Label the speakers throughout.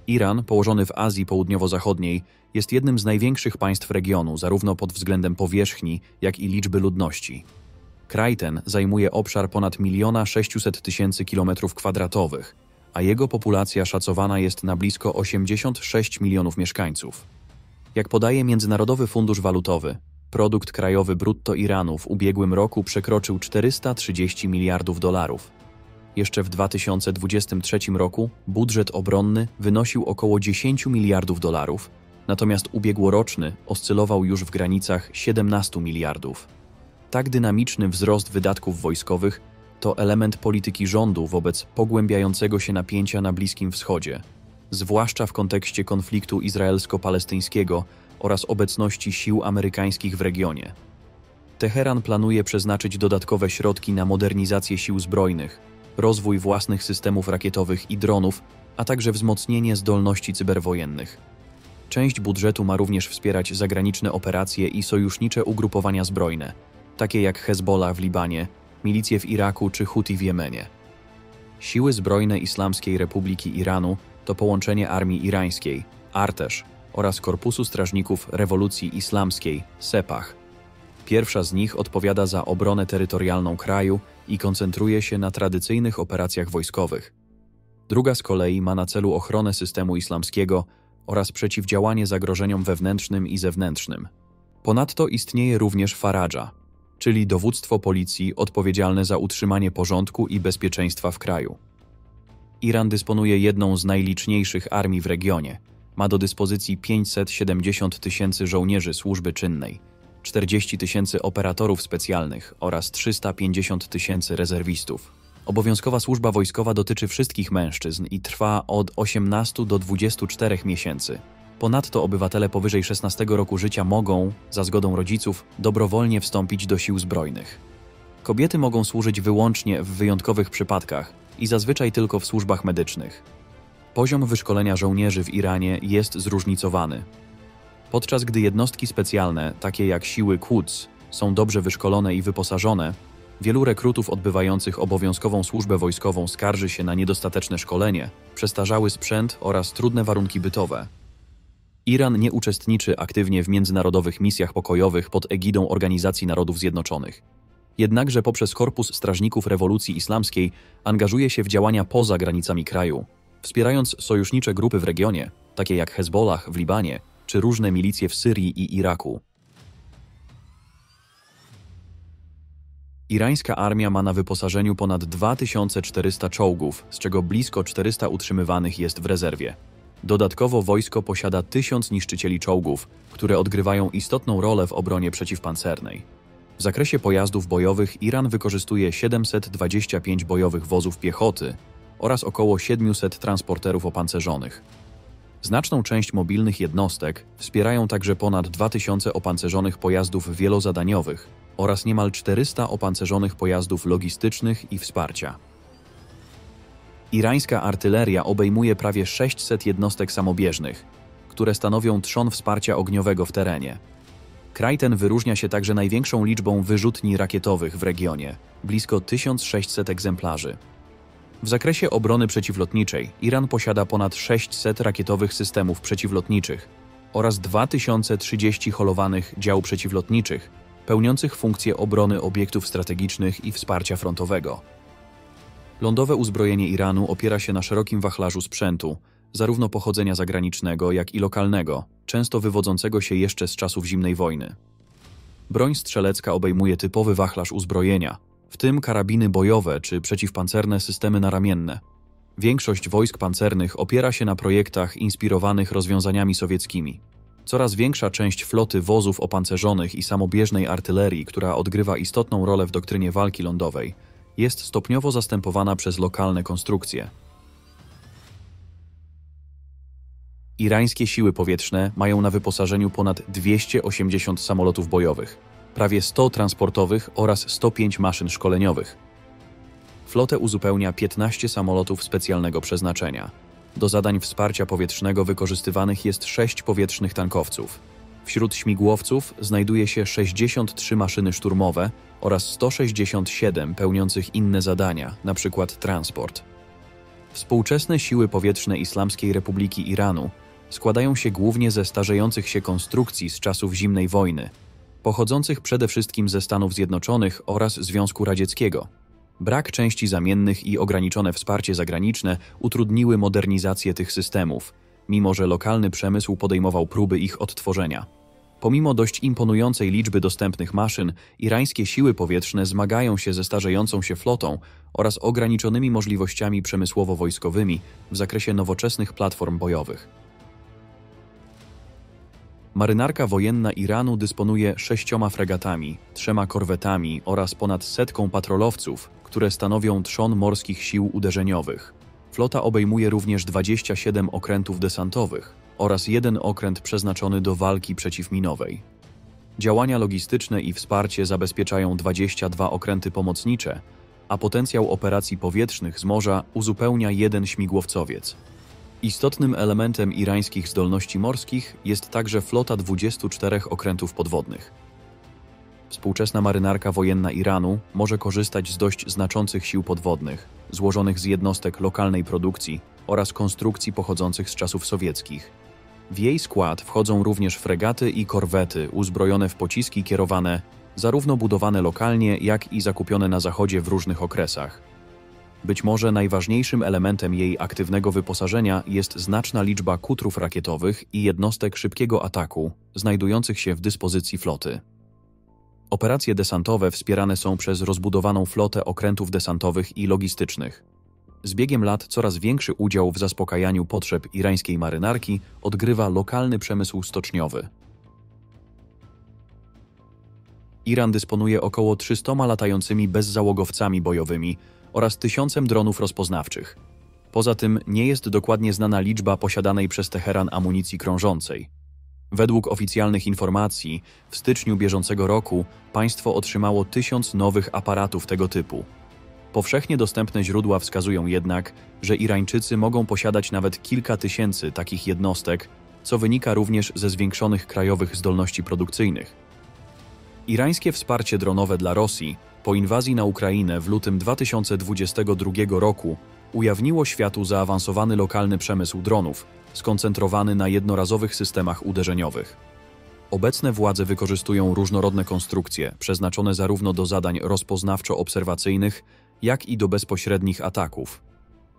Speaker 1: Iran, położony w Azji Południowo-Zachodniej, jest jednym z największych państw regionu, zarówno pod względem powierzchni, jak i liczby ludności. Kraj ten zajmuje obszar ponad 1 600 000 km², a jego populacja szacowana jest na blisko 86 milionów mieszkańców. Jak podaje Międzynarodowy Fundusz Walutowy, produkt krajowy brutto Iranu w ubiegłym roku przekroczył 430 miliardów dolarów. Jeszcze w 2023 roku budżet obronny wynosił około 10 miliardów dolarów, natomiast ubiegłoroczny oscylował już w granicach 17 miliardów. Tak dynamiczny wzrost wydatków wojskowych to element polityki rządu wobec pogłębiającego się napięcia na Bliskim Wschodzie, zwłaszcza w kontekście konfliktu izraelsko-palestyńskiego oraz obecności sił amerykańskich w regionie. Teheran planuje przeznaczyć dodatkowe środki na modernizację sił zbrojnych, rozwój własnych systemów rakietowych i dronów, a także wzmocnienie zdolności cyberwojennych. Część budżetu ma również wspierać zagraniczne operacje i sojusznicze ugrupowania zbrojne, takie jak Hezbollah w Libanie, milicje w Iraku czy Huti w Jemenie. Siły zbrojne Islamskiej Republiki Iranu to połączenie armii irańskiej, Arteż, oraz Korpusu Strażników Rewolucji Islamskiej, Sepah. Pierwsza z nich odpowiada za obronę terytorialną kraju i koncentruje się na tradycyjnych operacjach wojskowych. Druga z kolei ma na celu ochronę systemu islamskiego oraz przeciwdziałanie zagrożeniom wewnętrznym i zewnętrznym. Ponadto istnieje również Faradża, czyli dowództwo policji odpowiedzialne za utrzymanie porządku i bezpieczeństwa w kraju. Iran dysponuje jedną z najliczniejszych armii w regionie. Ma do dyspozycji 570 000 żołnierzy służby czynnej, 40 000 operatorów specjalnych oraz 350 000 rezerwistów. Obowiązkowa służba wojskowa dotyczy wszystkich mężczyzn i trwa od 18 do 24 miesięcy. Ponadto obywatele powyżej 16 roku życia mogą, za zgodą rodziców, dobrowolnie wstąpić do sił zbrojnych. Kobiety mogą służyć wyłącznie w wyjątkowych przypadkach i zazwyczaj tylko w służbach medycznych. Poziom wyszkolenia żołnierzy w Iranie jest zróżnicowany. Podczas gdy jednostki specjalne, takie jak siły Quds, są dobrze wyszkolone i wyposażone, wielu rekrutów odbywających obowiązkową służbę wojskową skarży się na niedostateczne szkolenie, przestarzały sprzęt oraz trudne warunki bytowe. Iran nie uczestniczy aktywnie w międzynarodowych misjach pokojowych pod egidą Organizacji Narodów Zjednoczonych. Jednakże poprzez Korpus Strażników Rewolucji Islamskiej angażuje się w działania poza granicami kraju, wspierając sojusznicze grupy w regionie, takie jak Hezbollah w Libanie, czy różne milicje w Syrii i Iraku. Irańska armia ma na wyposażeniu ponad 2400 czołgów, z czego blisko 400 utrzymywanych jest w rezerwie. Dodatkowo wojsko posiada 1000 niszczycieli czołgów, które odgrywają istotną rolę w obronie przeciwpancernej. W zakresie pojazdów bojowych Iran wykorzystuje 725 bojowych wozów piechoty oraz około 700 transporterów opancerzonych. Znaczną część mobilnych jednostek wspierają także ponad 2000 opancerzonych pojazdów wielozadaniowych oraz niemal 400 opancerzonych pojazdów logistycznych i wsparcia. Irańska artyleria obejmuje prawie 600 jednostek samobieżnych, które stanowią trzon wsparcia ogniowego w terenie. Kraj ten wyróżnia się także największą liczbą wyrzutni rakietowych w regionie – blisko 1600 egzemplarzy. W zakresie obrony przeciwlotniczej Iran posiada ponad 600 rakietowych systemów przeciwlotniczych oraz 2030 holowanych dział przeciwlotniczych, pełniących funkcję obrony obiektów strategicznych i wsparcia frontowego. Lądowe uzbrojenie Iranu opiera się na szerokim wachlarzu sprzętu, zarówno pochodzenia zagranicznego, jak i lokalnego, często wywodzącego się jeszcze z czasów zimnej wojny. Broń strzelecka obejmuje typowy wachlarz uzbrojenia, w tym karabiny bojowe czy przeciwpancerne systemy naramienne. Większość wojsk pancernych opiera się na projektach inspirowanych rozwiązaniami sowieckimi. Coraz większa część floty wozów opancerzonych i samobieżnej artylerii, która odgrywa istotną rolę w doktrynie walki lądowej, jest stopniowo zastępowana przez lokalne konstrukcje. Irańskie siły powietrzne mają na wyposażeniu ponad 280 samolotów bojowych, prawie 100 transportowych oraz 105 maszyn szkoleniowych. Flotę uzupełnia 15 samolotów specjalnego przeznaczenia. Do zadań wsparcia powietrznego wykorzystywanych jest 6 powietrznych tankowców. Wśród śmigłowców znajduje się 63 maszyny szturmowe oraz 167 pełniących inne zadania, np. transport. W Współczesne siły powietrzne Islamskiej Republiki Iranu składają się głównie ze starzejących się konstrukcji z czasów zimnej wojny, pochodzących przede wszystkim ze Stanów Zjednoczonych oraz Związku Radzieckiego. Brak części zamiennych i ograniczone wsparcie zagraniczne utrudniły modernizację tych systemów, mimo że lokalny przemysł podejmował próby ich odtworzenia. Pomimo dość imponującej liczby dostępnych maszyn, irańskie siły powietrzne zmagają się ze starzejącą się flotą oraz ograniczonymi możliwościami przemysłowo-wojskowymi w zakresie nowoczesnych platform bojowych. Marynarka wojenna Iranu dysponuje 6 fregatami, 3 korwetami oraz ponad 100 patrolowców, które stanowią trzon morskich sił uderzeniowych. Flota obejmuje również 27 okrętów desantowych oraz 1 okręt przeznaczony do walki przeciwminowej. Działania logistyczne i wsparcie zabezpieczają 22 okręty pomocnicze, a potencjał operacji powietrznych z morza uzupełnia 1 śmigłowcowiec. Istotnym elementem irańskich zdolności morskich jest także flota 24 okrętów podwodnych. Współczesna marynarka wojenna Iranu może korzystać z dość znaczących sił podwodnych, złożonych z jednostek lokalnej produkcji oraz konstrukcji pochodzących z czasów sowieckich. W jej skład wchodzą również fregaty i korwety uzbrojone w pociski kierowane, zarówno budowane lokalnie, jak i zakupione na Zachodzie w różnych okresach. Być może najważniejszym elementem jej aktywnego wyposażenia jest znaczna liczba kutrów rakietowych i jednostek szybkiego ataku, znajdujących się w dyspozycji floty. Operacje desantowe wspierane są przez rozbudowaną flotę okrętów desantowych i logistycznych. Z biegiem lat coraz większy udział w zaspokajaniu potrzeb irańskiej marynarki odgrywa lokalny przemysł stoczniowy. Iran dysponuje około 300 latającymi bezzałogowcami bojowymi oraz 1000 dronów rozpoznawczych. Poza tym nie jest dokładnie znana liczba posiadanej przez Teheran amunicji krążącej. Według oficjalnych informacji w styczniu bieżącego roku państwo otrzymało 1000 nowych aparatów tego typu. Powszechnie dostępne źródła wskazują jednak, że Irańczycy mogą posiadać nawet kilka tysięcy takich jednostek, co wynika również ze zwiększonych krajowych zdolności produkcyjnych. Irańskie wsparcie dronowe dla Rosji po inwazji na Ukrainę w lutym 2022 roku ujawniło światu zaawansowany lokalny przemysł dronów, skoncentrowany na jednorazowych systemach uderzeniowych. Obecne władze wykorzystują różnorodne konstrukcje, przeznaczone zarówno do zadań rozpoznawczo-obserwacyjnych, jak i do bezpośrednich ataków.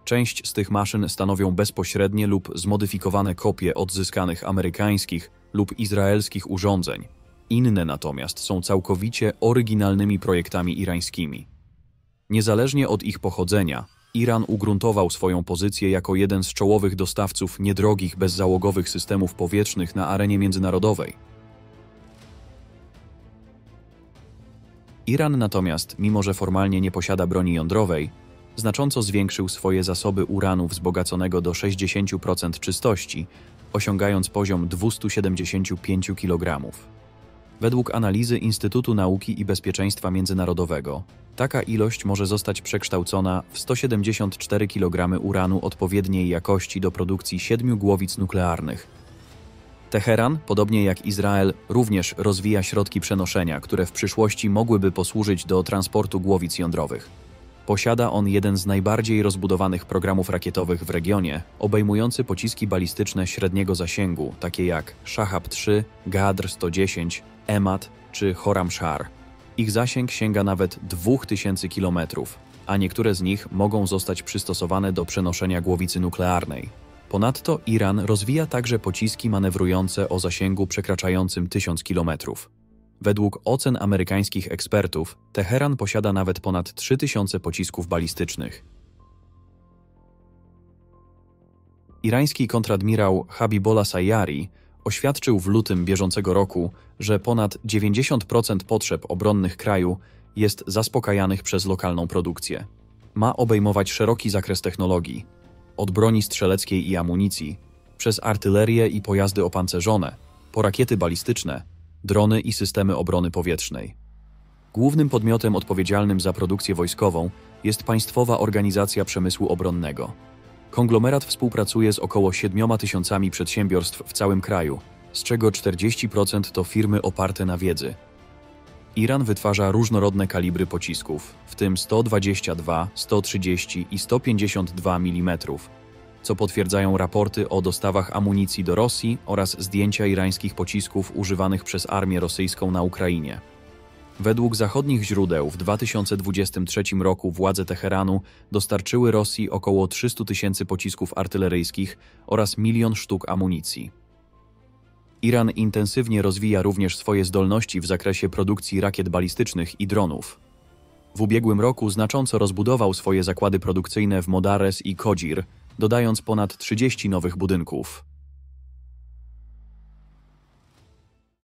Speaker 1: Część z tych maszyn stanowią bezpośrednie lub zmodyfikowane kopie odzyskanych amerykańskich lub izraelskich urządzeń. Inne natomiast są całkowicie oryginalnymi projektami irańskimi. Niezależnie od ich pochodzenia, Iran ugruntował swoją pozycję jako jeden z czołowych dostawców niedrogich, bezzałogowych systemów powietrznych na arenie międzynarodowej. Iran natomiast, mimo że formalnie nie posiada broni jądrowej, znacząco zwiększył swoje zasoby uranu wzbogaconego do 60% czystości, osiągając poziom 275 kg. Według analizy Instytutu Nauki i Bezpieczeństwa Międzynarodowego, taka ilość może zostać przekształcona w 174 kg uranu odpowiedniej jakości do produkcji 7 głowic nuklearnych. Teheran, podobnie jak Izrael, również rozwija środki przenoszenia, które w przyszłości mogłyby posłużyć do transportu głowic jądrowych. Posiada on jeden z najbardziej rozbudowanych programów rakietowych w regionie, obejmujący pociski balistyczne średniego zasięgu, takie jak Shahab-3, Gadr-110, Emad czy Khorramshahr. Ich zasięg sięga nawet 2000 km, a niektóre z nich mogą zostać przystosowane do przenoszenia głowicy nuklearnej. Ponadto Iran rozwija także pociski manewrujące o zasięgu przekraczającym 1000 km. Według ocen amerykańskich ekspertów, Teheran posiada nawet ponad 3000 pocisków balistycznych. Irański kontradmirał Habibollah Sayari oświadczył w lutym bieżącego roku, że ponad 90% potrzeb obronnych kraju jest zaspokajanych przez lokalną produkcję. Ma obejmować szeroki zakres technologii, od broni strzeleckiej i amunicji, przez artylerię i pojazdy opancerzone, po rakiety balistyczne, drony i systemy obrony powietrznej. Głównym podmiotem odpowiedzialnym za produkcję wojskową jest Państwowa Organizacja Przemysłu Obronnego. Konglomerat współpracuje z około 7000 przedsiębiorstw w całym kraju, z czego 40% to firmy oparte na wiedzy. Iran wytwarza różnorodne kalibry pocisków, w tym 122, 130 i 152 mm, co potwierdzają raporty o dostawach amunicji do Rosji oraz zdjęcia irańskich pocisków używanych przez armię rosyjską na Ukrainie. Według zachodnich źródeł w 2023 roku władze Teheranu dostarczyły Rosji około 300 000 pocisków artyleryjskich oraz 1 000 000 sztuk amunicji. Iran intensywnie rozwija również swoje zdolności w zakresie produkcji rakiet balistycznych i dronów. W ubiegłym roku znacząco rozbudował swoje zakłady produkcyjne w Modares i Kodzir, dodając ponad 30 nowych budynków.